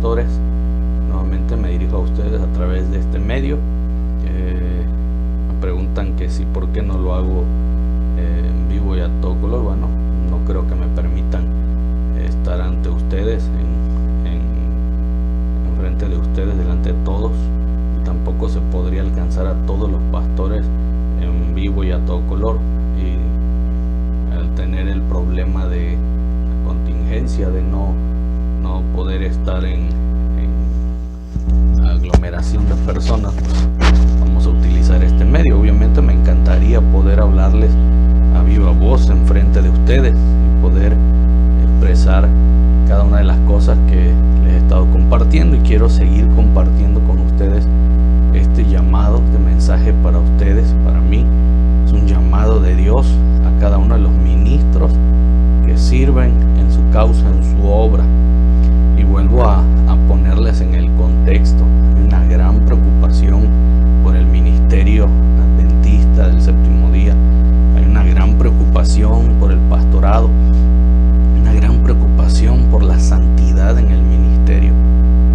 pastores. Nuevamente me dirijo a ustedes a través de este medio. Me preguntan que si por qué no lo hago en vivo y a todo color. Bueno, no creo que me permitan estar ante ustedes, en frente de ustedes, delante de todos, y tampoco se podría alcanzar a todos los pastores en vivo y a todo color, y al tener el problema de la contingencia de no poder estar en aglomeración de personas, pues vamos a utilizar este medio. Obviamente me encantaría poder hablarles a viva voz en frente de ustedes y poder expresar cada una de las cosas que les he estado compartiendo, y quiero seguir compartiendo con ustedes este llamado, este mensaje para ustedes, para mí. Es un llamado de Dios a cada uno de los ministros que sirven en su causa, en su obra. Y vuelvo a ponerles en el contexto. Hay una gran preocupación por el ministerio adventista del séptimo día. Hay una gran preocupación por el pastorado. Una gran preocupación por la santidad en el ministerio.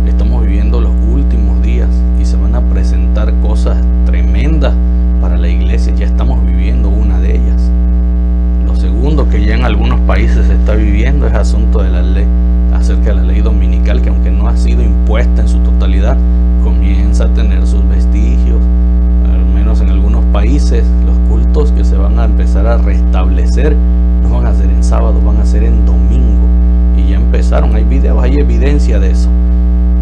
Estamos viviendo los últimos días y se van a presentar cosas tremendas para la iglesia. Ya estamos viviendo una de ellas. Lo segundo que ya en algunos países se está viviendo es asunto de la ley, acerca de la ley dominical, que aunque no ha sido impuesta en su totalidad, comienza a tener sus vestigios. Al menos en algunos países, los cultos que se van a empezar a restablecer no van a ser en sábado, van a ser en domingo. Y ya empezaron, hay videos, hay evidencia de eso.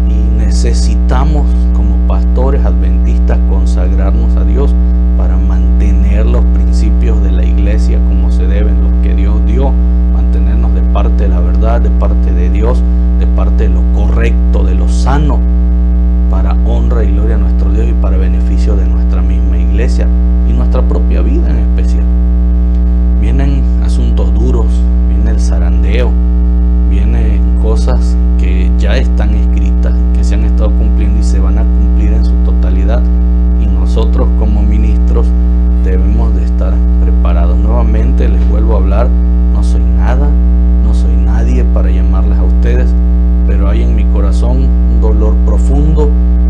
Y necesitamos, como pastores adventistas, consagrarnos a Dios para mantener los principios de la iglesia como se deben, los que Dios dio, mantenernos de parte de la verdad, de parte de Dios, de parte de lo correcto, de lo sano, para honra y gloria a nuestro Dios y para beneficio de nuestra misma iglesia y nuestra propia vida en especial. Vienen asuntos duros, viene el zarandeo, vienen cosas que ya están escritas, que se han estado cumpliendo y se van a cumplir en su totalidad, y nosotros como ministros debemos de estar preparados. Nuevamente les vuelvo a hablar, no soy nada, no soy nadie para llamarles a ustedes, pero hay en mi corazón un dolor profundo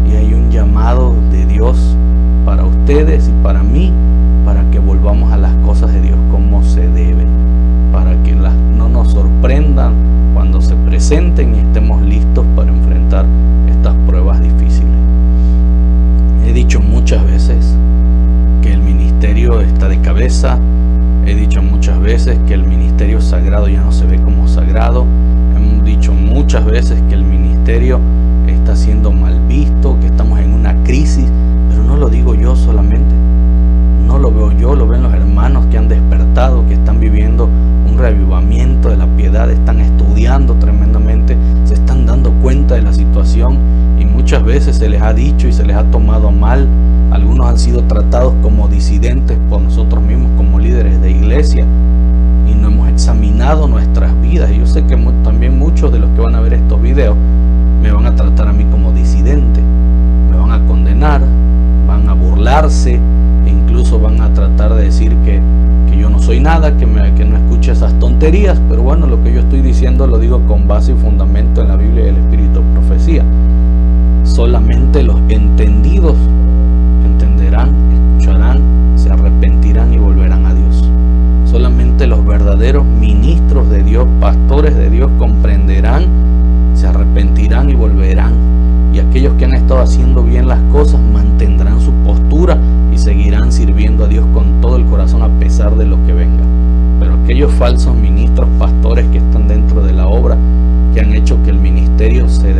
y hay un llamado de Dios para ustedes y para mí, para que volvamos a las cosas de Dios como se deben, para que no nos sorprendan cuando se presenten y estemos listos para enfrentar estas pruebas difíciles. He dicho muchas veces que el ministerio está de cabeza. He dicho muchas veces que el ministerio sagrado ya no se ve como sagrado. Hemos dicho muchas veces que el ministerio está siendo mal visto, que estamos en una crisis, pero no lo digo yo solamente. No lo veo yo, lo ven los hermanos que han despertado, que están viviendo un reavivamiento de la piedad, están estudiando tremendamente, se están dando cuenta de la situación, y muchas veces se les ha dicho y se les ha tomado a mal. Algunos han sido tratados como disidentes por nosotros mismos como líderes de iglesia, y no hemos examinado nuestras vidas. Y yo sé que también muchos de los que van a ver estos videos me van a tratar a mí como disidente, me van a condenar, van a burlarse, e incluso van a tratar de decir que yo no soy nada, que no escuche esas tonterías. Pero bueno, lo que yo estoy diciendo lo digo con base y fundamento en la Biblia y el espíritu de profecía. Solamente los entendidos entenderán, escucharán, se arrepentirán y volverán a Dios. Solamente los verdaderos ministros de Dios, pastores de Dios, comprenderán, se arrepentirán y volverán. Y aquellos que han estado haciendo bien las cosas mantendrán su postura y seguirán sirviendo a Dios con todo el corazón a pesar de lo que venga. Pero aquellos falsos ministros, pastores que están dentro de la obra, que han hecho que el ministerio se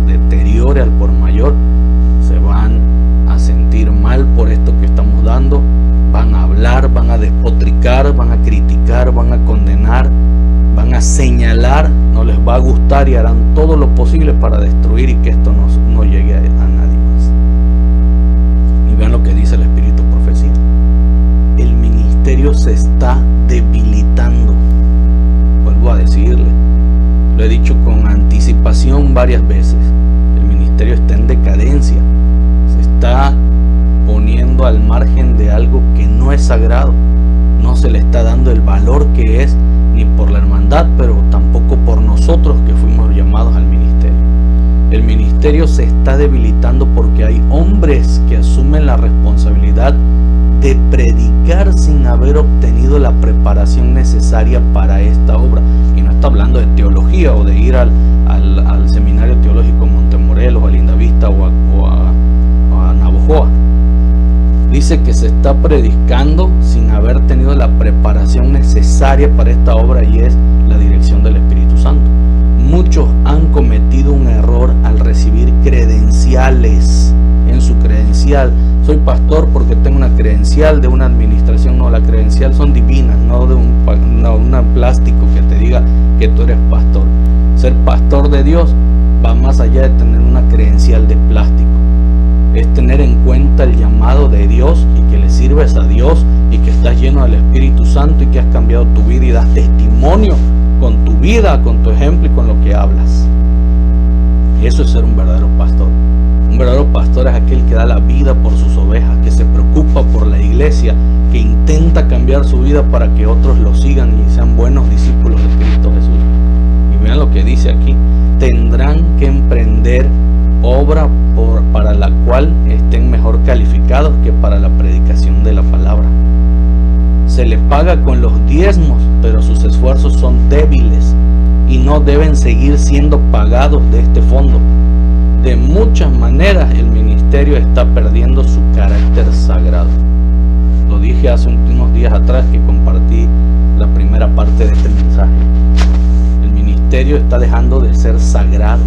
deteriore al por mayor, se van a sentir mal por esto que estamos dando, van a hablar, van a despotricar, van a criticar, van a condenar, van a señalar, no les va a gustar y harán todo lo posible para destruir y que esto no llegue a nadie más. Y vean lo que dice el espíritu de profecía. El ministerio se está debilitando. Vuelvo a decirle, lo he dicho con anticipación varias veces, el ministerio está en decadencia, se está poniendo al margen de algo que no es sagrado, no se le está dando el valor que es, ni por la hermandad, pero tampoco por nosotros que fuimos llamados al ministerio. El ministerio se está debilitando porque hay hombres que asumen la responsabilidad de predicar sin haber obtenido la preparación necesaria para esta obra. Y no está hablando de teología o de ir al seminario teológico Montemorelos, a Lindavista o a Navojoa. Dice que se está predicando sin haber tenido la preparación necesaria para esta obra, y es la dirección del Espíritu Santo. Muchos han cometido un error al recibir credenciales. En su credencial, soy pastor porque tengo una credencial de una administración. No, la credencial son divinas, no de un plástico que te diga que tú eres pastor. Ser pastor de Dios va más allá de tener una credencial de plástico. Es tener en cuenta el llamado de Dios y que le sirves a Dios y que estás lleno del Espíritu Santo y que has cambiado tu vida y das testimonio con tu vida, con tu ejemplo y con lo que hablas. Eso es ser un verdadero pastor. Un verdadero pastor es aquel que da la vida por sus ovejas, que se preocupa por la iglesia, que intenta cambiar su vida para que otros lo sigan y sean buenos discípulos de Cristo Jesús. Y vean lo que dice aquí: tendrán que emprender obra para la cual estén mejor calificados que para la predicación de la palabra. Se les paga con los diezmos, pero sus esfuerzos son débiles y no deben seguir siendo pagados de este fondo. De muchas maneras el ministerio está perdiendo su carácter sagrado. Lo dije hace unos días atrás que compartí la primera parte de este mensaje. El ministerio está dejando de ser sagrado.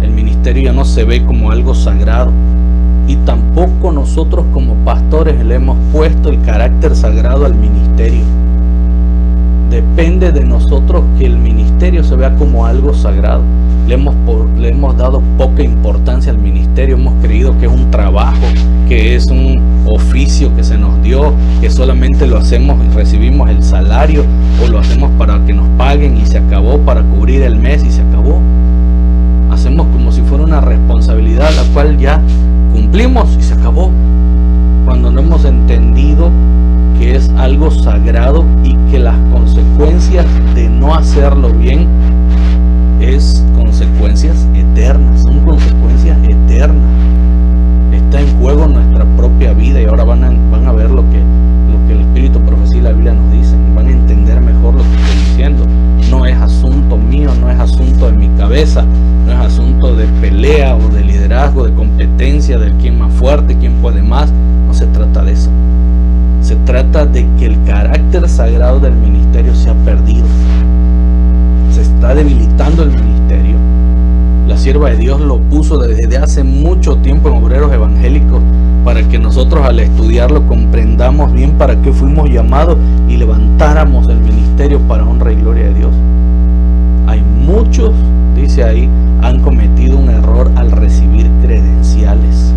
El ministerio ya no se ve como algo sagrado, y tampoco nosotros como pastores le hemos puesto el carácter sagrado al ministerio. Depende de nosotros que el ministerio se vea como algo sagrado. Le hemos dado poca importancia al ministerio. Hemos creído que es un trabajo, que es un oficio que se nos dio, que solamente lo hacemos y recibimos el salario, o lo hacemos para que nos paguen y se acabó, para cubrir el mes y se acabó. Hacemos como si fuera una responsabilidad la cual ya cumplimos y se acabó, cuando no hemos entendido que es algo sagrado y que las consecuencias de no hacerlo bien es consecuencias eternas, son consecuencias eternas. Está en juego nuestra propia vida, y ahora van a ver lo que el Espíritu, Profecía y la Biblia nos dicen. Van a entender mejor lo que estoy diciendo. No es asunto mío, no es asunto de mi cabeza, no es asunto de pelea o de liderazgo, de competencia, de quién más fuerte, quién puede más. No se trata de eso. Se trata de que el carácter sagrado del ministerio se ha perdido. Se está debilitando el ministerio. La sierva de Dios lo puso desde hace mucho tiempo en Obreros Evangélicos, para que nosotros al estudiarlo comprendamos bien para qué fuimos llamados y levantáramos el ministerio para honra y gloria de Dios. Hay muchos, dice ahí, han cometido un error al recibir credenciales.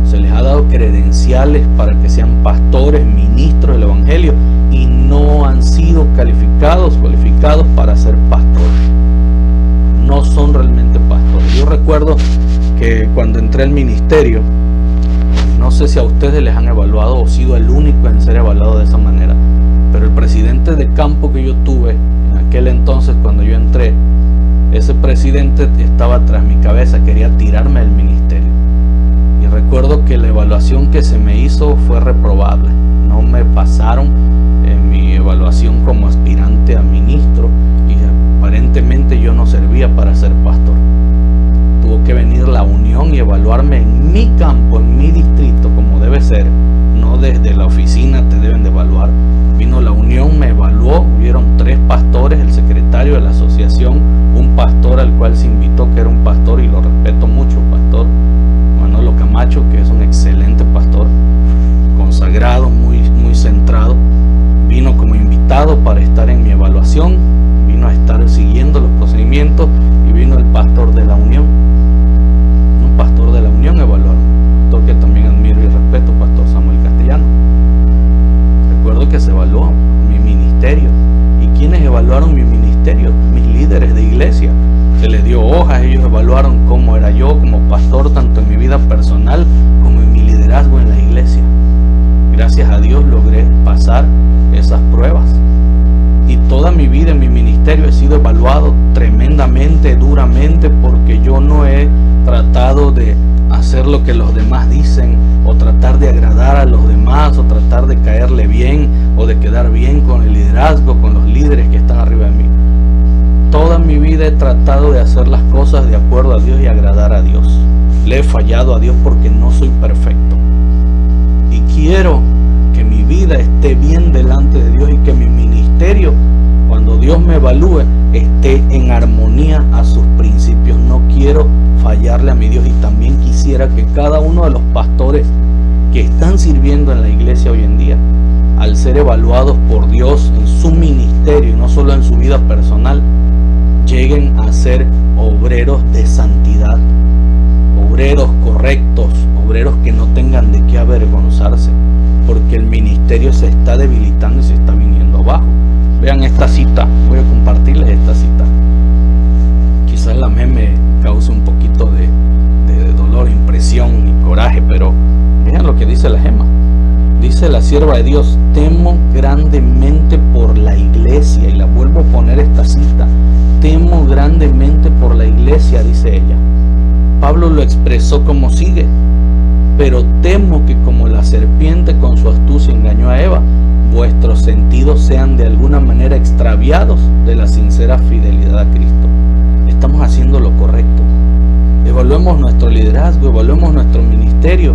Se les ha dado credenciales para que sean pastores, ministros del Evangelio, y no han sido cualificados para ser pastores. No son realmente pastores. Yo recuerdo que cuando entré al ministerio, no sé si a ustedes les han evaluado o sido el único en ser evaluado de esa manera, pero el presidente de campo que yo tuve en aquel entonces, cuando yo entré, ese presidente estaba tras mi cabeza, quería tirarme del ministerio. Y recuerdo que la evaluación que se me hizo fue reprobable. No me pasaron en mi evaluación como aspirante a ministro, y aparentemente yo no servía para ser pastor. Tuvo que venir la unión y evaluarme en mi campo, en mi distrito, como debe ser. No desde la oficina te deben de evaluar. Vino la unión, me evaluó. Hubieron 3 pastores, el secretario de la asociación, un pastor al cual se invitó, que era un pastor y lo respeto mucho, pastor Manolo Camacho, que es un excelente pastor, consagrado, muy centrado. Vino como invitado para estar en mi evaluación, vino a estar siguiendo los procedimientos, y vino el pastor de la unión. Un pastor de la unión evaluarme, pastor que también admiro y respeto, pastor Samuel Castellano. Recuerdo que se evaluó mi ministerio. ¿Y quiénes evaluaron mi ministerio? Mis líderes de iglesia. Se les dio hojas, ellos evaluaron cómo era yo como pastor, tanto en mi vida personal como en mi liderazgo en la iglesia. Gracias a Dios logré pasar esas pruebas. Y toda mi vida en mi ministerio he sido evaluado tremendamente tremendamente, duramente, porque yo no he tratado de hacer lo que los demás dicen, o tratar de agradar a los demás, o tratar de caerle bien, o de quedar bien con el liderazgo, con los líderes que están arriba de mí. Toda mi vida he tratado de hacer las cosas de acuerdo a Dios y agradar a Dios. Le he fallado a Dios porque no soy perfecto. Y quiero que mi vida esté bien delante de Dios y que mi ministerio, cuando Dios me evalúe, esté en armonía a sus principios. No quiero fallarle a mi Dios, y también quisiera que cada uno de los pastores que están sirviendo en la iglesia hoy en día, al ser evaluados por Dios en su ministerio y no solo en su vida personal, lleguen a ser obreros de santidad, obreros correctos, obreros que no tengan de qué avergonzarse, porque el ministerio se está debilitando y se está viniendo abajo. Vean esta cita, voy a compartirles esta cita. Quizás la me cause un poquito de dolor, impresión y coraje, pero vean lo que dice la gema. Dice la sierva de Dios: temo grandemente por la iglesia. Y la vuelvo a poner esta cita: temo grandemente por la iglesia, dice ella. Pablo lo expresó como sigue: pero temo que como la serpiente con su astucia engañó a Eva, vuestros sentidos sean de alguna manera extraviados de la sincera fidelidad a Cristo. Estamos haciendo lo correcto. Evaluemos nuestro liderazgo, evaluemos nuestro ministerio.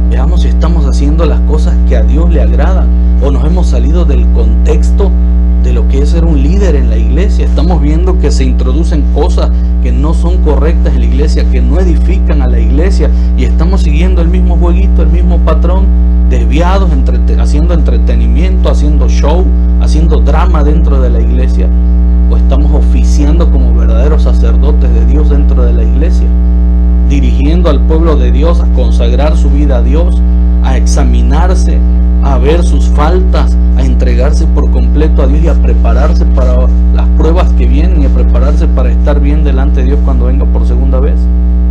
Veamos si estamos haciendo las cosas que a Dios le agradan, o nos hemos salido del contexto de lo que es ser un líder en la iglesia. Estamos viendo que se introducen cosas que no son correctas en la iglesia, que no edifican a la iglesia, y estamos siguiendo el mismo jueguito, el mismo patrón, desviados, haciendo entretenimiento, haciendo show, haciendo drama dentro de la iglesia. O estamos oficiando como verdaderos sacerdotes de Dios dentro de la iglesia, dirigiendo al pueblo de Dios a consagrar su vida a Dios, a examinarse, a ver sus faltas, a entregarse por completo a Dios y a prepararse para las pruebas que vienen, y a prepararse para estar bien delante de Dios cuando venga por segunda vez.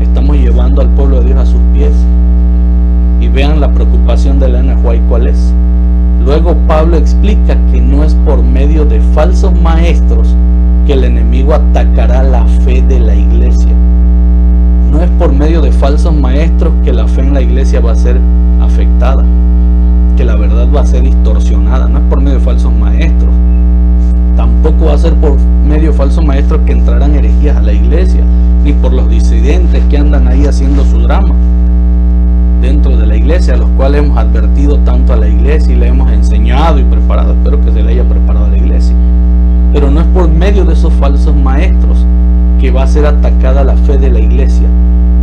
Estamos llevando al pueblo de Dios a sus pies. Y vean la preocupación de Elena White, ¿cuál es? Luego Pablo explica que no es por medio de falsos maestros que el enemigo atacará la fe de la iglesia. No es por medio de falsos maestros que la fe en la iglesia va a ser afectada, que la verdad va a ser distorsionada. No es por medio de falsos maestros. Tampoco va a ser por medio de falsos maestros que entrarán herejías a la iglesia, ni por los disidentes que andan ahí haciendo su drama dentro de la iglesia, a los cuales hemos advertido tanto a la iglesia y le hemos enseñado y preparado. Espero que se le haya preparado a la iglesia. Pero no es por medio de esos falsos maestros que va a ser atacada la fe de la iglesia.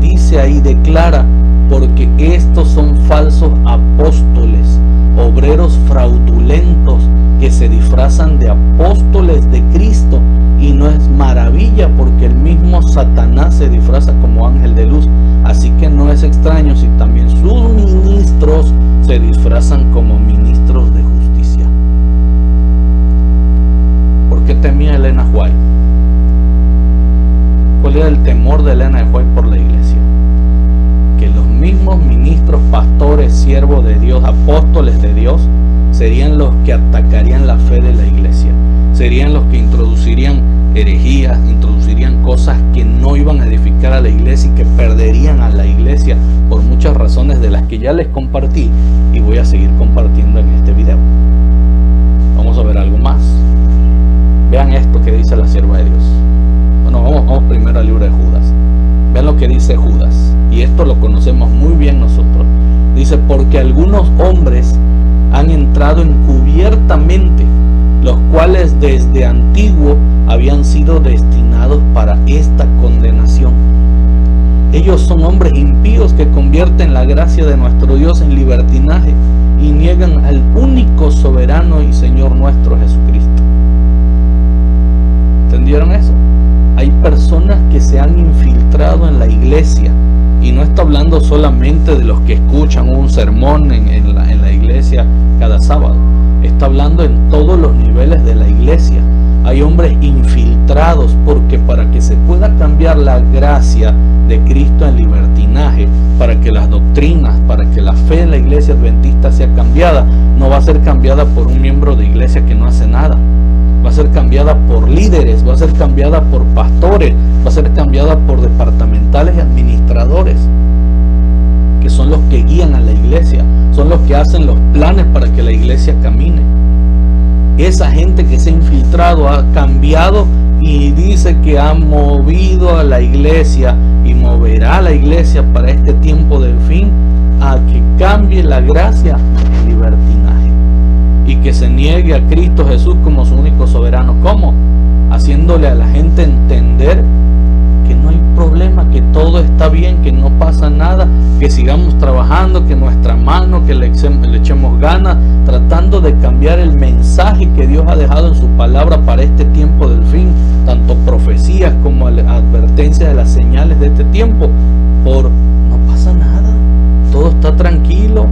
Dice ahí, declara: porque estos son falsos apóstoles, obreros fraudulentos, que se disfrazan de apóstoles de Cristo. Y no es maravilla, porque el mismo Satanás se disfraza como ángel de luz. Así que no es extraño si también sus ministros se disfrazan como ministros de justicia. ¿Por qué temía Elena White? ¿Cuál era el temor de Elena White por la iglesia? Que los mismos ministros, pastores, siervos de Dios, apóstoles de Dios, serían los que atacarían la fe de la iglesia. Serían los que introducirían herejías, introducirían cosas que no iban a edificar a la iglesia y que perderían a la iglesia por muchas razones, de las que ya les compartí y voy a seguir compartiendo en este video. Vamos a ver algo más. Vean esto que dice la sierva de Dios. Bueno, vamos primero al libro de Judas. Vean lo que dice Judas, y esto lo conocemos muy bien nosotros. Dice: porque algunos hombres han entrado encubiertamente, los cuales desde antiguo habían sido destinados para esta condenación. Ellos son hombres impíos que convierten la gracia de nuestro Dios en libertinaje y niegan al único soberano y Señor nuestro Jesucristo. ¿Entendieron eso? Hay personas que se han infiltrado en la iglesia, y no está hablando solamente de los que escuchan un sermón en la iglesia cada sábado. Está hablando en todos los niveles de la iglesia. Hay hombres infiltrados, porque para que se pueda cambiar la gracia de Cristo en libertinaje, para que las doctrinas, para que la fe en la iglesia adventista sea cambiada, no va a ser cambiada por un miembro de iglesia que no hace nada. Va va a ser cambiada por líderes, va a ser cambiada por pastores, va a ser cambiada por departamentales y administradores, que son los que guían a la iglesia, son los que hacen los planes para que la iglesia camine. Esa gente que se ha infiltrado ha cambiado y dice que ha movido a la iglesia y moverá a la iglesia para este tiempo del fin a que cambie la gracia en libertinaje y que se niegue a Cristo Jesús como su único soberano. ¿Cómo? Haciéndole a la gente entender que no hay problema, que todo está bien, que no pasa nada, que sigamos trabajando, que nuestra mano, que le echemos ganas, tratando de cambiar el mensaje que Dios ha dejado en su palabra para este tiempo del fin, tanto profecías como advertencias de las señales de este tiempo, por no pasa nada, todo está tranquilo,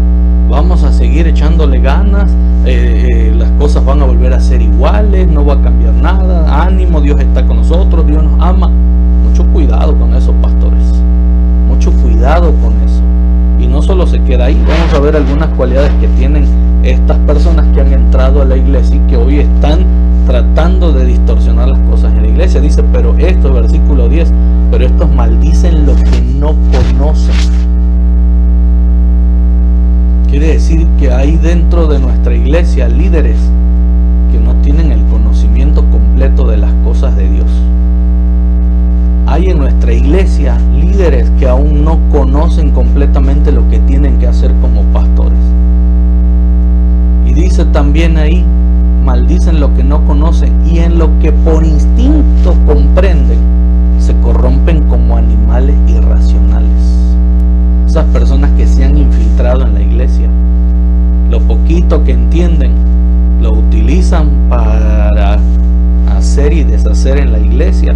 vamos a seguir echándole ganas, las cosas van a volver a ser iguales, no va a cambiar nada, ánimo, Dios está con nosotros, Dios nos ama. Mucho cuidado con eso, pastores, mucho cuidado con eso. Y no solo se queda ahí, vamos a ver algunas cualidades que tienen estas personas que han entrado a la iglesia y que hoy están tratando de distorsionar las cosas en la iglesia. Dice, pero esto, versículo 10, pero estos maldicen lo que no conocen. Quiere decir que hay dentro de nuestra iglesia líderes que no tienen el conocimiento completo de las cosas de Dios. Hay en nuestra iglesia líderes que aún no conocen completamente lo que tienen que hacer como pastores. Y dice también ahí, maldicen lo que no conocen y en lo que por instinto comprenden, se corrompen como animales irracionales. Esas personas que se han infiltrado en la iglesia, lo poquito que entienden, lo utilizan para hacer y deshacer en la iglesia.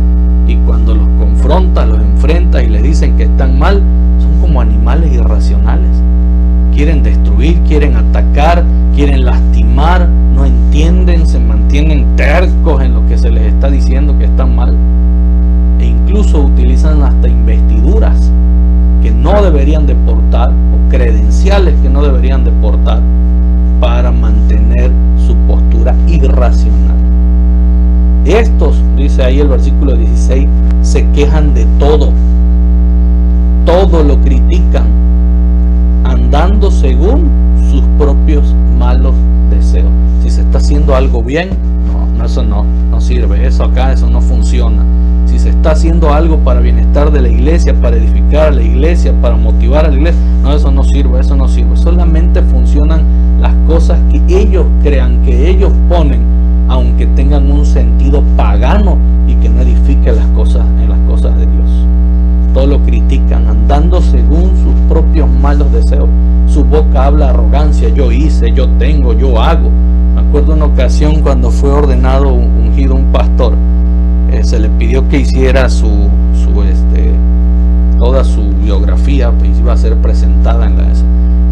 Y cuando los confronta, los enfrenta y les dicen que están mal, son como animales irracionales. Quieren destruir, quieren atacar, quieren lastimar, no entienden, se mantienen tercos en lo que se les está diciendo que están mal. E incluso utilizan hasta investiduras que no deberían de portar o credenciales que no deberían de portar para mantener su postura irracional. Estos, dice ahí el versículo 16, se quejan de todo lo critican, andando según sus propios malos deseos. Si se está haciendo algo bien, eso no sirve, eso no funciona. Si se está haciendo algo para bienestar de la iglesia, para edificar a la iglesia, para motivar a la iglesia, eso no sirve. Solamente funcionan las cosas que ellos crean, que ellos ponen, aunque tengan un sentido pagano y que no edifique las cosas en las cosas de Dios. Todo lo critican, andando según sus propios malos deseos. Su boca habla arrogancia, yo hice, yo tengo, yo hago. Me acuerdo una ocasión cuando fue ordenado ungido un pastor, se le pidió que hiciera toda su biografía, pues iba a ser presentada en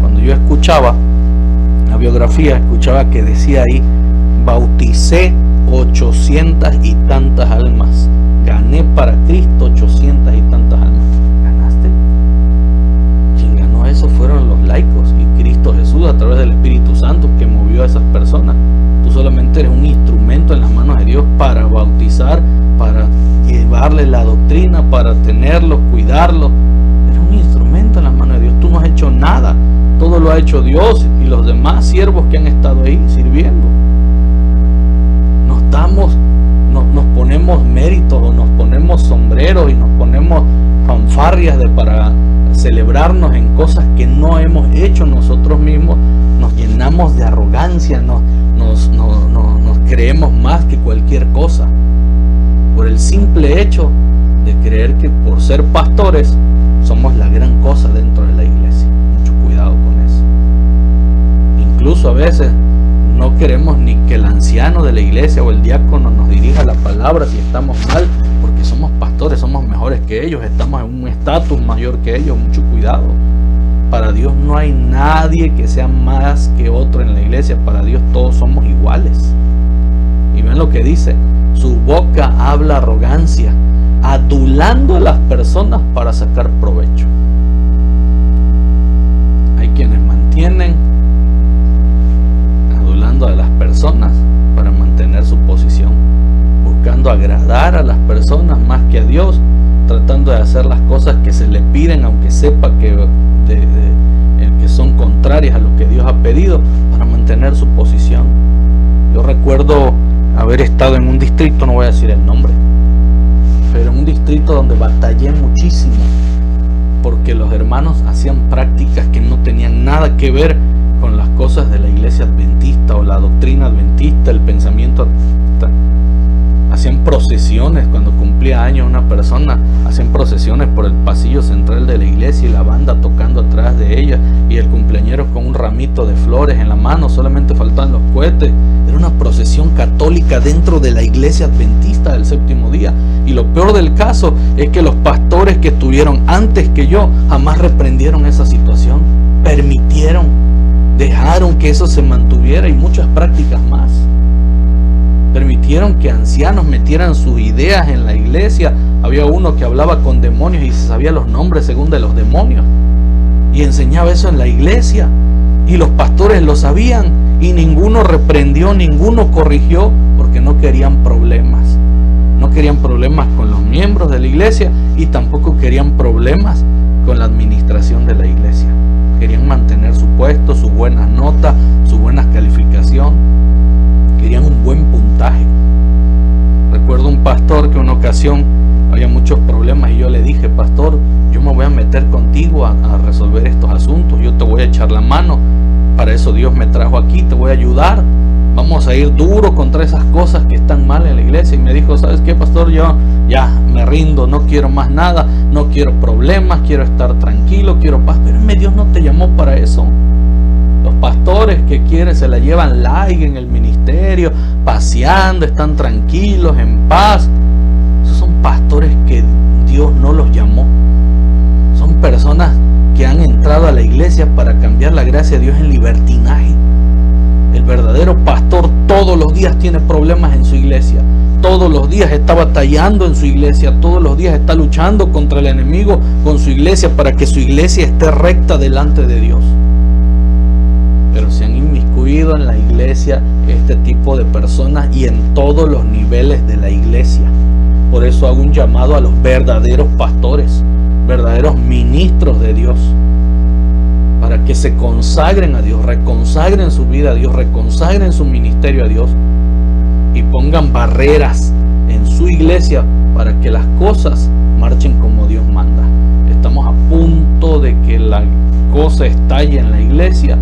cuando yo escuchaba la biografía, escuchaba que decía ahí, bauticé 800 y tantas almas, gané para Cristo 800 y tantas almas. ¿Ganaste? Quien ganó eso fueron los laicos y Cristo Jesús a través del Espíritu Santo que movió a esas personas. Tú solamente eres un instrumento en las manos de Dios para bautizar, para llevarle la doctrina, para tenerlos, cuidarlos. Eres un instrumento en las manos de Dios. Tú no has hecho nada, todo lo ha hecho Dios y los demás siervos que han estado ahí sirviendo. Nos ponemos méritos o nos ponemos sombreros y nos ponemos fanfarrias para celebrarnos en cosas que no hemos hecho nosotros mismos. Nos llenamos de arrogancia, nos creemos más que cualquier cosa por el simple hecho de creer que por ser pastores somos la gran cosa dentro de la iglesia. Mucho cuidado con eso. Incluso a veces no queremos ni que el anciano de la iglesia o el diácono nos dirija la palabra si estamos mal, porque somos pastores, somos mejores que ellos, estamos en un estatus mayor que ellos. Mucho cuidado. Para Dios no hay nadie que sea más que otro en la iglesia. Para Dios todos somos iguales. Y ven lo que dice: su boca habla arrogancia, adulando a las personas para sacar provecho. Hay quienes mantienen adulando a las personas para mantener su posición. buscando agradar a las personas más que a Dios, tratando de hacer las cosas que se le piden, aunque sepa que son contrarias a lo que Dios ha pedido, para mantener su posición. Yo recuerdo haber estado en un distrito, no voy a decir el nombre, pero en un distrito donde batallé muchísimo, porque los hermanos hacían prácticas que no tenían nada que ver con las cosas de la iglesia adventista o la doctrina adventista, el pensamiento adventista. Hacían procesiones cuando cumplía años una persona, hacían procesiones por el pasillo central de la iglesia y la banda tocando atrás de ella y el cumpleañero con un ramito de flores en la mano, solamente faltaban los cohetes. Era una procesión católica dentro de la iglesia adventista del séptimo día, y lo peor del caso es que los pastores que estuvieron antes que yo jamás reprendieron esa situación, dejaron que eso se mantuviera, y muchas prácticas más. Permitieron que ancianos metieran sus ideas en la iglesia. Había uno que hablaba con demonios y se sabía los nombres según de los demonios, y enseñaba eso en la iglesia, y los pastores lo sabían, y ninguno reprendió, ninguno corrigió, porque no querían problemas. No querían problemas con los miembros de la iglesia, y tampoco querían problemas con la administración de la iglesia. Querían mantener su puesto, sus buenas notas, su buena calificación. Querían un buen puntaje. Recuerdo un pastor que una ocasión había muchos problemas y yo le dije: pastor, yo me voy a meter contigo a resolver estos asuntos, yo te voy a echar la mano, para eso Dios me trajo aquí, te voy a ayudar, vamos a ir duro contra esas cosas que están mal en la iglesia. Y me dijo: ¿sabes qué, pastor? Yo ya me rindo, no quiero más nada, no quiero problemas, quiero estar tranquilo, quiero paz. Pero Dios no te llamó para eso. Los pastores que quieren se la llevan like en el ministerio, paseando, están tranquilos, en paz. Esos son pastores que Dios no los llamó. Son personas que han entrado a la iglesia para cambiar la gracia de Dios en libertinaje. El verdadero pastor todos los días tiene problemas en su iglesia. Todos los días está batallando en su iglesia. Todos los días está luchando contra el enemigo con su iglesia para que su iglesia esté recta delante de Dios. Pero se han inmiscuido en la iglesia este tipo de personas, y en todos los niveles de la iglesia. Por eso hago un llamado a los verdaderos pastores, verdaderos ministros de Dios, para que se consagren a Dios, reconsagren su vida a Dios, reconsagren su ministerio a Dios, y pongan barreras en su iglesia para que las cosas marchen como Dios manda. Estamos a punto de que la cosa estalle en la iglesia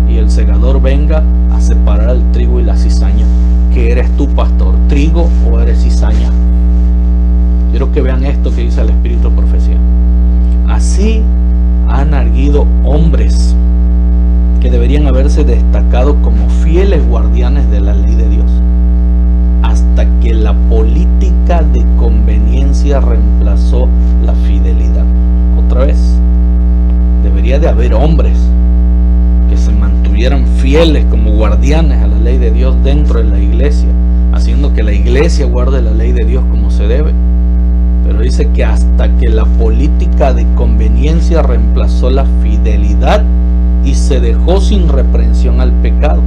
y el segador venga a separar el trigo y la cizaña. ¿Qué eres tú, pastor? ¿Trigo o eres cizaña? Quiero que vean esto que dice el Espíritu de Profecía. Así han erguido hombres que deberían haberse destacado como fieles guardianes de la ley de Dios, hasta que la política de conveniencia reemplazó la fidelidad. Otra vez, debería de haber hombres que se mantuvieran fieles como guardianes a la ley de Dios dentro de la iglesia, haciendo que la iglesia guarde la ley de Dios como se debe. Pero dice que hasta que la política de conveniencia reemplazó la fidelidad y se dejó sin reprensión al pecado.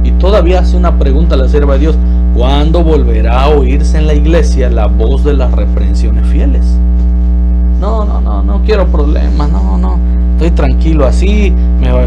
Y todavía hace una pregunta a la sierva de Dios: ¿cuándo volverá a oírse en la iglesia la voz de las reprensiones fieles? No quiero problemas, no, estoy tranquilo así.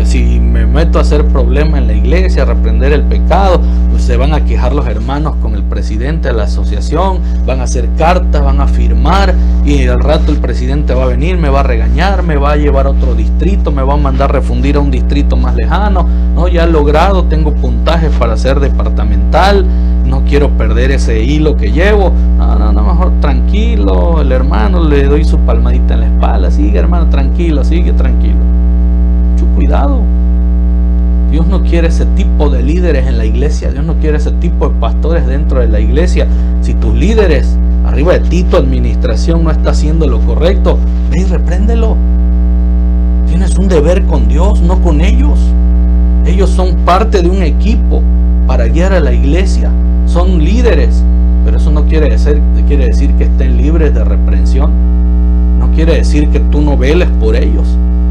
Si me meto a hacer problemas en la iglesia, a reprender el pecado, pues se van a quejar los hermanos con el presidente de la asociación, van a hacer cartas, van a firmar, y al rato el presidente va a venir, me va a regañar, me va a llevar a otro distrito, me va a mandar refundir a un distrito más lejano. No, ya he logrado, tengo puntajes para ser departamental, no quiero perder ese hilo que llevo. No, mejor tranquilo, el hermano le doy su palmadita en la espalda: sigue, hermano, tranquilo, sigue tranquilo. Mucho cuidado. Dios no quiere ese tipo de líderes en la iglesia. Dios no quiere ese tipo de pastores dentro de la iglesia. Si tus líderes arriba de ti, tu administración, no está haciendo lo correcto, ve y repréndelo. Tienes un deber con Dios, no con ellos. Ellos son parte de un equipo para guiar a la iglesia. Son líderes, pero eso no quiere decir que estén libres de reprensión. No quiere decir que tú no veles por ellos.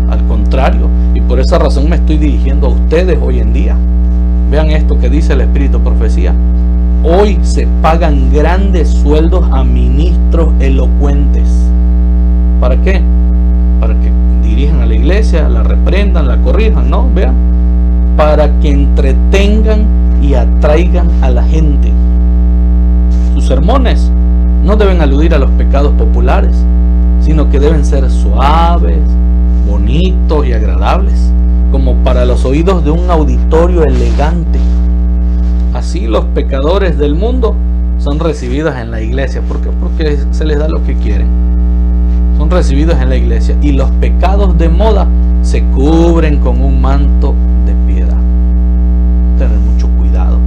Al contrario, y por esa razón me estoy dirigiendo a ustedes hoy en día. Vean esto que dice el Espíritu de Profecía. Hoy se pagan grandes sueldos a ministros elocuentes. ¿Para qué? Para que dirijan a la iglesia, la reprendan, la corrijan, ¿no? Vean, para que entretengan y atraigan a la gente. Sus sermones no deben aludir a los pecados populares, sino que deben ser suaves, bonitos y agradables, como para los oídos de un auditorio elegante. Así los pecadores del mundo son recibidos en la iglesia. ¿Por qué? Porque se les da lo que quieren. Son recibidos en la iglesia, y los pecados de moda se cubren con un manto de piedad. Tener mucho cuidado.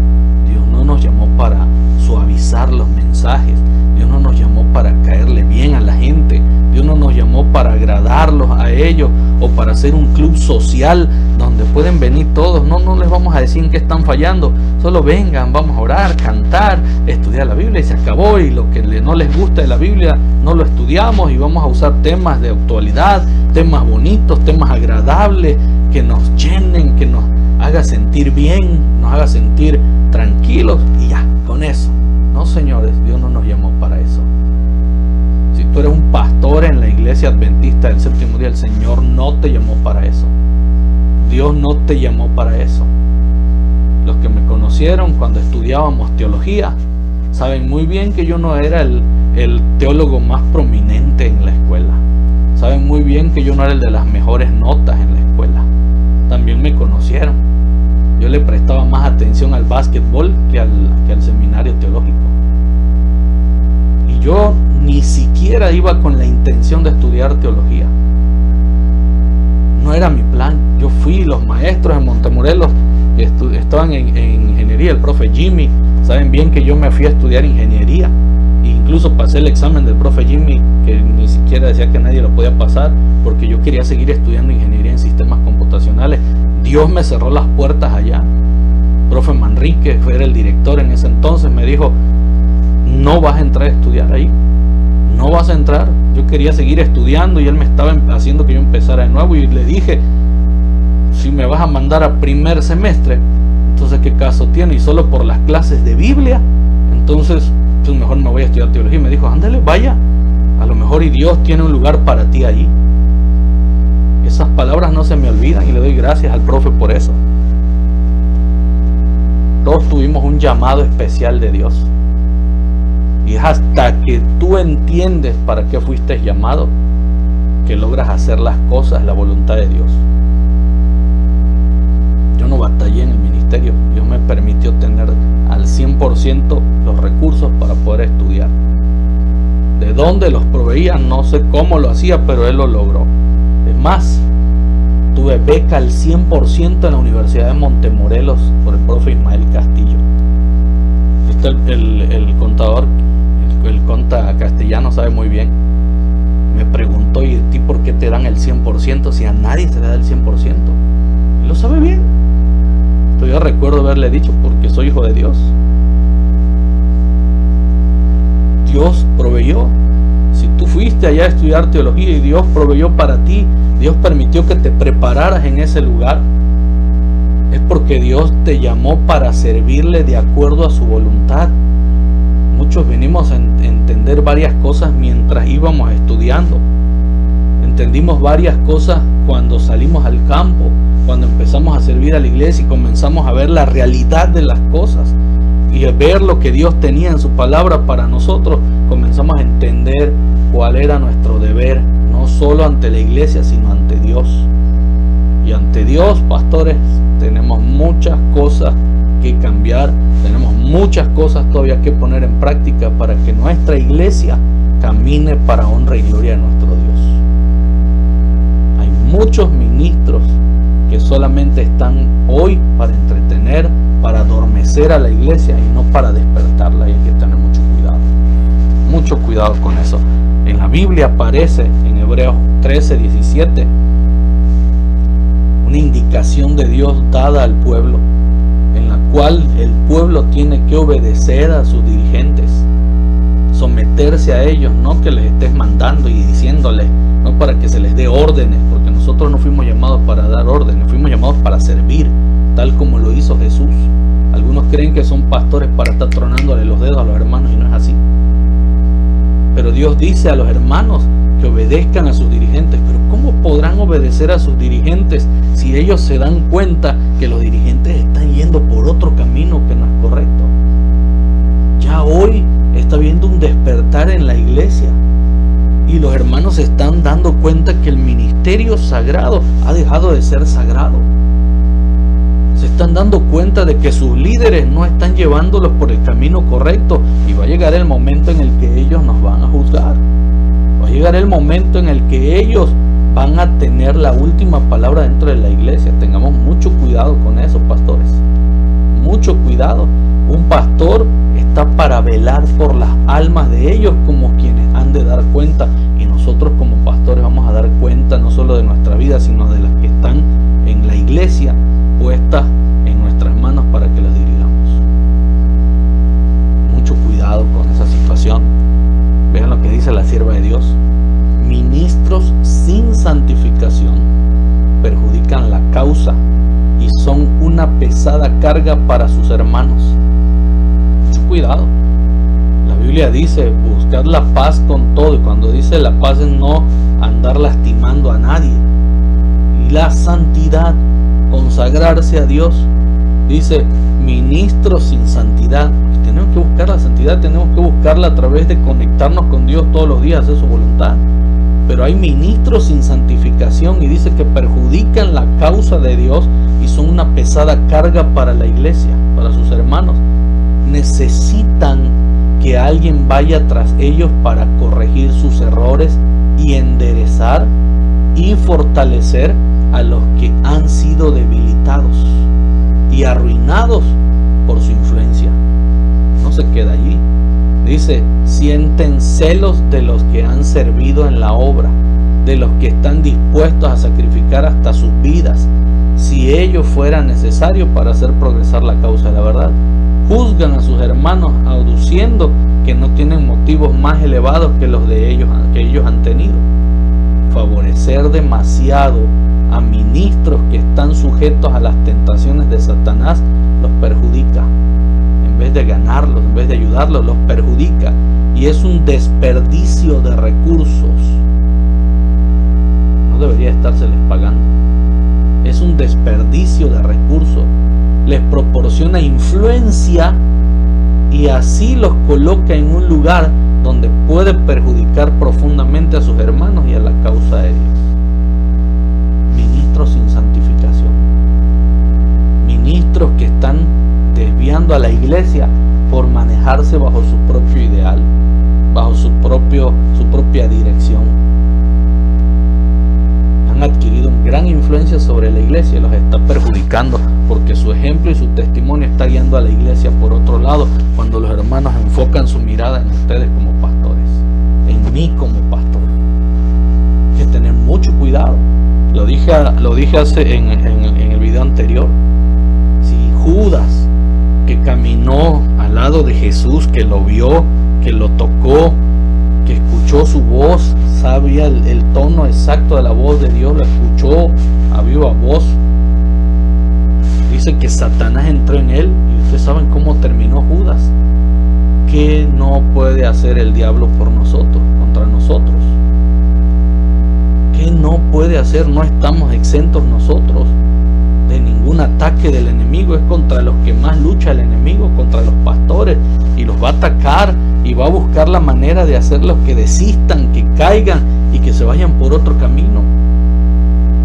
Dios no nos llamó para suavizar los mensajes. Dios no nos llamó para caerle bien a la gente. Dios no nos llamó para agradarlos a ellos o para hacer un club social donde pueden venir todos. No les vamos a decir en qué están fallando. Solo vengan, vamos a orar, cantar, estudiar la Biblia y se acabó. Y lo que no les gusta de la Biblia no lo estudiamos, y vamos a usar temas de actualidad, temas bonitos, temas agradables, que nos llenen, que nos haga sentir bien, nos haga sentir tranquilos, y ya, con eso. No, señores, Dios no nos llamó para eso. Si tú eres un pastor en la iglesia adventista del séptimo día, el Señor no te llamó para eso. Dios no te llamó para eso. Los que me conocieron cuando estudiábamos teología saben muy bien que yo no era el teólogo más prominente en la escuela. Saben muy bien que yo no era el de las mejores notas en la escuela. También me conocieron. Yo le prestaba más atención al básquetbol que al seminario teológico. Y yo ni siquiera iba con la intención de estudiar teología. No era mi plan. Yo fui, los maestros en Montemorelos que estaban en ingeniería, el profe Jimmy, saben bien que yo me fui a estudiar ingeniería. E incluso pasé el examen del profe Jimmy, que ni siquiera decía que nadie lo podía pasar, porque yo quería seguir estudiando ingeniería en sistemas computacionales. Dios me cerró las puertas allá. Profe Manrique, que era el director en ese entonces, me dijo: no vas a entrar a estudiar ahí, no vas a entrar. Yo quería seguir estudiando y él me estaba haciendo que yo empezara de nuevo, y le dije: si me vas a mandar a primer semestre, entonces ¿qué caso tiene? Y solo por las clases de Biblia, entonces pues mejor me voy a estudiar teología. Y me dijo: ándale, vaya, a lo mejor y Dios tiene un lugar para ti allí. Esas palabras no se me olvidan, y le doy gracias al profe por eso. Todos tuvimos un llamado especial de Dios, y es hasta que tú entiendes para qué fuiste llamado que logras hacer las cosas, la voluntad de Dios. Yo no batallé en el ministerio. Dios me permitió tener al 100% los recursos para poder estudiar. ¿De dónde los proveía? No sé cómo lo hacía, pero Él lo logró. Es más, tuve beca al 100% en la Universidad de Montemorelos por el profe Ismael Castillo. El contador, el conta castellano, sabe muy bien. Me preguntó: ¿y a ti por qué te dan el 100% si a nadie se le da el 100%? Él lo sabe bien. Yo recuerdo haberle dicho: porque soy hijo de Dios. Dios proveyó. Si tú fuiste allá a estudiar teología y Dios proveyó para ti, Dios permitió que te prepararas en ese lugar, es porque Dios te llamó para servirle de acuerdo a su voluntad. Muchos venimos a entender varias cosas mientras íbamos estudiando. Entendimos varias cosas cuando salimos al campo, cuando empezamos a servir a la iglesia y comenzamos a ver la realidad de las cosas y a ver lo que Dios tenía en su palabra para nosotros. Comenzamos a entender cuál era nuestro deber, no solo ante la iglesia, sino ante Dios. Y ante Dios, pastores, tenemos muchas cosas que cambiar, tenemos muchas cosas todavía que poner en práctica para que nuestra iglesia camine para honra y gloria de nuestro Dios. Hay muchos ministros que solamente están hoy para entretener, para adormecer a la iglesia y no para despertarla, y hay que tener mucho cuidado con eso. En la Biblia aparece en Hebreos 13:17 una indicación de Dios dada al pueblo, en la cual el pueblo tiene que obedecer a sus dirigentes, someterse a ellos, no que les estés mandando y diciéndoles, no para que se les dé órdenes, porque nosotros no fuimos llamados para dar órdenes, fuimos llamados para servir, tal como lo hizo Jesús. Algunos creen que son pastores para estar tronándole los dedos a los hermanos y no es así. Pero Dios dice a los hermanos que obedezcan a sus dirigentes. Pero ¿cómo podrán obedecer a sus dirigentes si ellos se dan cuenta que los dirigentes están yendo por otro camino que no es correcto? Ya hoy está habiendo un despertar en la iglesia y los hermanos se están dando cuenta que el ministerio sagrado ha dejado de ser sagrado. Se están dando cuenta de que sus líderes no están llevándolos por el camino correcto y va a llegar el momento en el que ellos nos van a juzgar. Va a llegar el momento en el que ellos van a tener la última palabra dentro de la iglesia. Tengamos mucho cuidado con eso, pastores. Mucho cuidado. Un pastor está para velar por las almas de ellos como quienes han de dar cuenta, y nosotros como pastores vamos a dar cuenta no solo de nuestra vida, sino de las que están en la iglesia puestas en nuestras manos para que las dirigamos. Mucho cuidado con esa situación. Vean lo que dice la sierva de Dios: ministros sin santificación perjudican la causa y son una pesada carga para sus hermanos. Mucho cuidado. La Biblia dice buscar la paz con todo, y cuando dice la paz es no andar lastimando a nadie. Y la santidad, consagrarse a Dios. Dice ministros sin santidad. Y tenemos que buscar la santidad, tenemos que buscarla a través de conectarnos con Dios todos los días, hacer su voluntad. Pero hay ministros sin santificación y dice que perjudican la causa de Dios y son una pesada carga para la iglesia, para sus hermanos. Necesitan que alguien vaya tras ellos para corregir sus errores y enderezar y fortalecer a los que han sido debilitados y arruinados por su influencia. No se queda allí. Dice, sienten celos de los que han servido en la obra, de los que están dispuestos a sacrificar hasta sus vidas, si ello fuera necesario para hacer progresar la causa de la verdad. Juzgan a sus hermanos aduciendo que no tienen motivos más elevados que los de ellos han tenido. Favorecer demasiado a ministros que están sujetos a las tentaciones de Satanás los perjudica. En vez de ganarlos, en vez de ayudarlos, los perjudica. Y es un desperdicio de recursos. No debería estárseles pagando. Es un desperdicio de recursos. Les proporciona influencia y así los coloca en un lugar donde puede perjudicar profundamente a sus hermanos y a la causa de Dios. Ministros sin santificación. Ministros que están desviando a la iglesia por manejarse bajo su propio ideal, bajo su propia dirección. Han adquirido una gran influencia sobre la iglesia y los está perjudicando porque su ejemplo y su testimonio está guiando a la iglesia por otro lado, cuando los hermanos enfocan su mirada en ustedes como pastores, en mí como pastor. Hay que tener mucho cuidado. Lo dije en el video anterior. Si Judas, que caminó al lado de Jesús, que lo vio, que lo tocó, que escuchó su voz, sabía el tono exacto de la voz de Dios, lo escuchó a viva voz. Dice que Satanás entró en él, y ustedes saben cómo terminó Judas. ¿Qué no puede hacer el diablo por nosotros, contra nosotros? ¿Qué no puede hacer? No estamos exentos nosotros de ningún ataque del enemigo. Es contra los que más lucha el enemigo, contra los pastores, y los va a atacar y va a buscar la manera de hacerlos que desistan, que caigan y que se vayan por otro camino.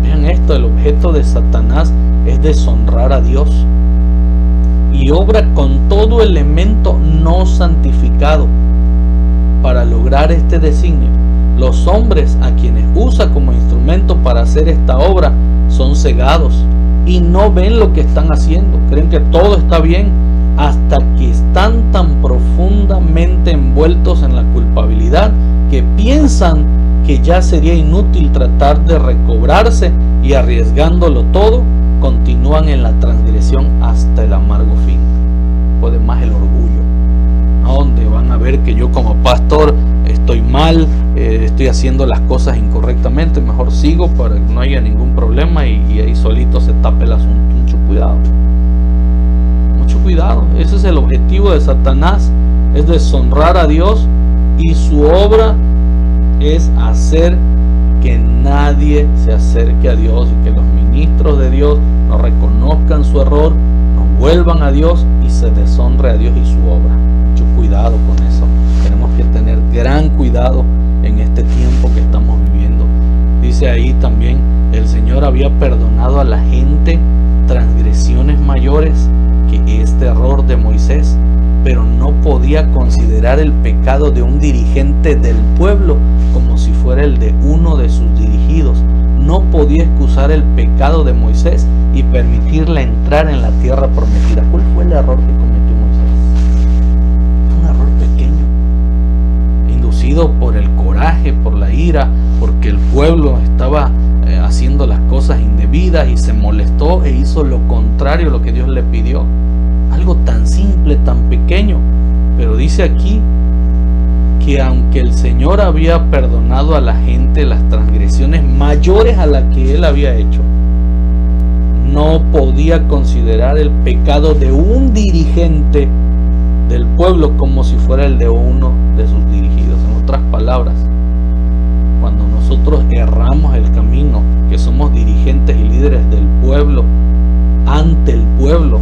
Vean esto, el objeto de Satanás es deshonrar a Dios y obra con todo elemento no santificado para lograr este designio. Los hombres a quienes usa como instrumento para hacer esta obra son cegados y no ven lo que están haciendo. Creen que todo está bien hasta que están tan profundamente envueltos en la culpabilidad que piensan que ya sería inútil tratar de recobrarse, y arriesgándolo todo continúan en la transgresión hasta el amargo fin. Puede más el orgullo, ¿no? Donde van a ver que yo como pastor estoy mal, estoy haciendo las cosas incorrectamente, mejor sigo para que no haya ningún problema y ahí solito se tape el asunto. Mucho cuidado. Mucho cuidado. Ese es el objetivo de Satanás, es deshonrar a Dios, y su obra es hacer que nadie se acerque a Dios y que los ministros de Dios no reconozcan su error, no vuelvan a Dios y se deshonre a Dios y su obra. Mucho cuidado con eso. Tenemos que tener gran cuidado en este tiempo que estamos viviendo. Dice ahí también, el Señor había perdonado a la gente transgresiones mayores que este error de Moisés, pero no podía considerar el pecado de un dirigente del pueblo como si fuera el de uno de sus dirigidos. No podía excusar el pecado de Moisés y permitirle entrar en la tierra prometida. ¿Cuál fue el error que cometió Moisés? Fue un error pequeño, inducido por el coraje, por la ira, porque el pueblo estaba haciendo las cosas indebidas y se molestó e hizo lo contrario a lo que Dios le pidió. Algo tan simple, tan pequeño, pero dice aquí que aunque el Señor había perdonado a la gente las transgresiones mayores a las que él había hecho, no podía considerar el pecado de un dirigente del pueblo como si fuera el de uno de sus dirigidos. En otras palabras, cuando nosotros erramos el camino, que somos dirigentes y líderes del pueblo, ante el pueblo,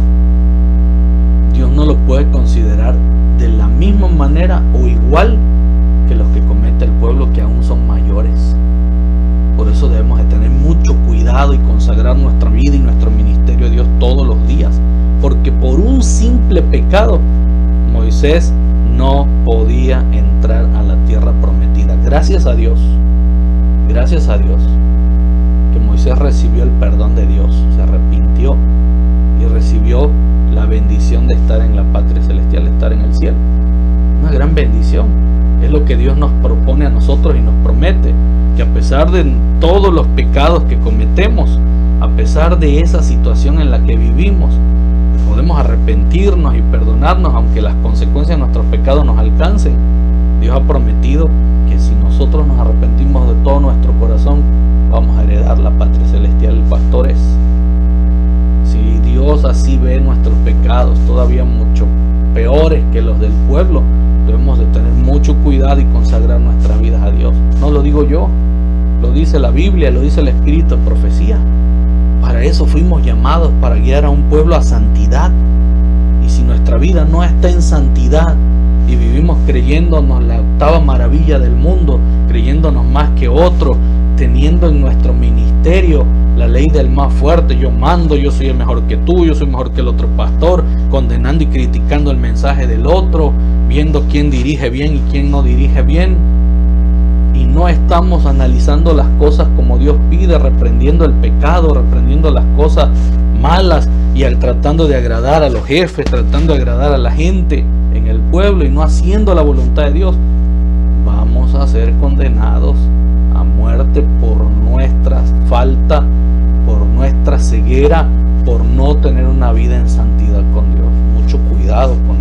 Dios no lo puede considerar de la misma manera o igual que los que comete el pueblo, que aún son mayores. Por eso debemos de tener mucho cuidado y consagrar nuestra vida y nuestro ministerio a Dios todos los días, porque por un simple pecado Moisés no podía entrar a la tierra prometida. Gracias a Dios que Moisés recibió el perdón de Dios, se arrepintió y recibió la bendición de estar en la patria celestial, de estar en el cielo. Una gran bendición. Es lo que Dios nos propone a nosotros y nos promete, que a pesar de todos los pecados que cometemos, a pesar de esa situación en la que vivimos, podemos arrepentirnos y perdonarnos, aunque las consecuencias de nuestros pecados nos alcancen. Dios ha prometido que si nosotros nos arrepentimos de todo nuestro corazón, vamos a heredar la patria celestial. Pastores, si Dios así ve nuestros pecados, todavía mucho peores que los del pueblo, debemos de tener mucho cuidado y consagrar nuestras vidas a Dios. No lo digo yo, lo dice la Biblia, lo dice el Espíritu en profecía. Para eso fuimos llamados, para guiar a un pueblo a santidad. Y si nuestra vida no está en santidad y vivimos creyéndonos la octava maravilla del mundo, creyéndonos más que otros, teniendo en nuestro ministerio la ley del más fuerte, yo mando, yo soy el mejor que tú, yo soy mejor que el otro pastor, condenando y criticando el mensaje del otro, viendo quién dirige bien y quién no dirige bien, y no estamos analizando las cosas como Dios pide, reprendiendo el pecado, reprendiendo las cosas malas y tratando de agradar a los jefes, tratando de agradar a la gente en el pueblo y no haciendo la voluntad de Dios, vamos a ser condenados a muerte por nuestra falta, por nuestra ceguera, por no tener una vida en santidad con Dios. Mucho cuidado con